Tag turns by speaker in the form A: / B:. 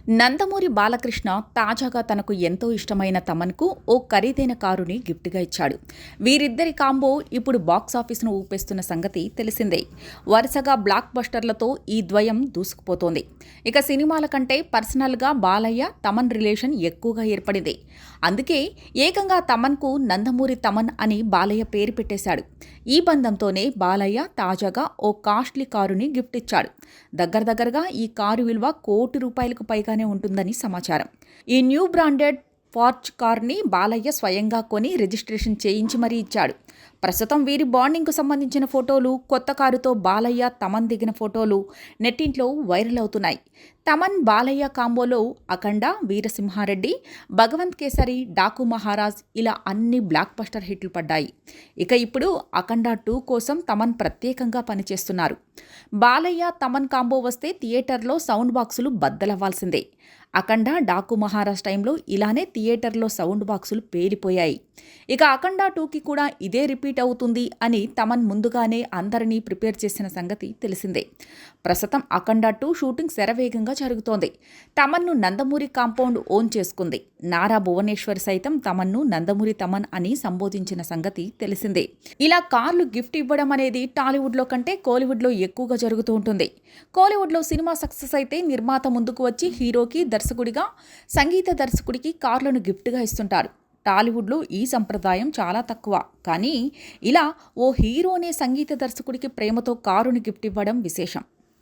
A: నందమూరి బాలకృష్ణ తాజాగా తనకు ఎంతో ఇష్టమైన తమన్కు ఓ ఖరీదైన కారుని గిఫ్ట్గా ఇచ్చాడు. వీరిద్దరి కాంబో ఇప్పుడు బాక్సాఫీస్ను ఊపేస్తున్న సంగతి తెలిసిందే. వరుసగా బ్లాక్ బస్టర్లతో ఈ ద్వయం దూసుకుపోతోంది. ఇక సినిమాల కంటే పర్సనల్గా బాలయ్య తమన్ రిలేషన్ ఎక్కువగా ఏర్పడింది. అందుకే ఏకంగా తమన్కు నందమూరి తమన్ అని బాలయ్య పేరు పెట్టేశాడు. ఈ బంధంతోనే బాలయ్య తాజాగా ఓ కాస్ట్లీ కారుని గిఫ్ట్ ఇచ్చాడు. దగ్గరగా ఈ కారు విలువ ₹1,00,00,000 పైగానే ఉంటుందని సమాచారం. ఈ న్యూ బ్రాండెడ్ ఫార్చ్ కార్ని బాలయ్య స్వయంగా కొని రిజిస్ట్రేషన్ చేయించి మరీ ఇచ్చాడు. ప్రస్తుతం వీరి బాండింగ్కు సంబంధించిన ఫోటోలు, కొత్త కారుతో బాలయ్య తమన్ దిగిన ఫోటోలు నెట్టింట్లో వైరల్ అవుతున్నాయి. తమన్ బాలయ్య కాంబోలో అఖండ, వీరసింహారెడ్డి, భగవంత్ కేసరి, డాకు మహారాజ్ ఇలా అన్ని బ్లాక్ బస్టర్ హిట్లు పడ్డాయి. ఇక ఇప్పుడు అఖండ 2 కోసం తమన్ ప్రత్యేకంగా పనిచేస్తున్నారు. బాలయ్య తమన్ కాంబో వస్తే థియేటర్లో సౌండ్ బాక్సులు బద్దలవ్వాల్సిందే. అఖండ, డాకు మహారాజ్ టైంలో ఇలానే థియేటర్లో సౌండ్ బాక్సులు పేలిపోయాయి. ఇక అఖండ 2కి కూడా ఇదే రిపీట్ అవుతుంది అని తమన్ ముందుగానే అందరినీ ప్రిపేర్ చేసిన సంగతి తెలిసిందే. ప్రస్తుతం అఖండ 2 షూటింగ్ శరవేగంగా జరుగుతోంది. తమన్ను నందమూరి కాంపౌండ్ ఓన్ చేసుకుంది. నారా భువనేశ్వర్ సైతం తమన్ను నందమూరి తమన్ అని సంబోధించిన సంగతి తెలిసిందే. ఇలా కార్లు గిఫ్ట్ ఇవ్వడం అనేది టాలీవుడ్లో కంటే కోలీవుడ్లో ఎక్కువగా జరుగుతూ ఉంటుంది. కోలీవుడ్లో సినిమా సక్సెస్ అయితే నిర్మాత ముందుకు వచ్చి హీరోకి, దర్శకుడిగా, సంగీత దర్శకుడికి కార్లను గిఫ్ట్గా ఇస్తుంటారు. టాలీవుడ్లో ఈ సంప్రదాయం చాలా తక్కువ. కానీ ఇలా ఓ హీరోనే సంగీత దర్శకుడికి ప్రేమతో కారుని గిఫ్ట్ ఇవ్వడం విశేషం.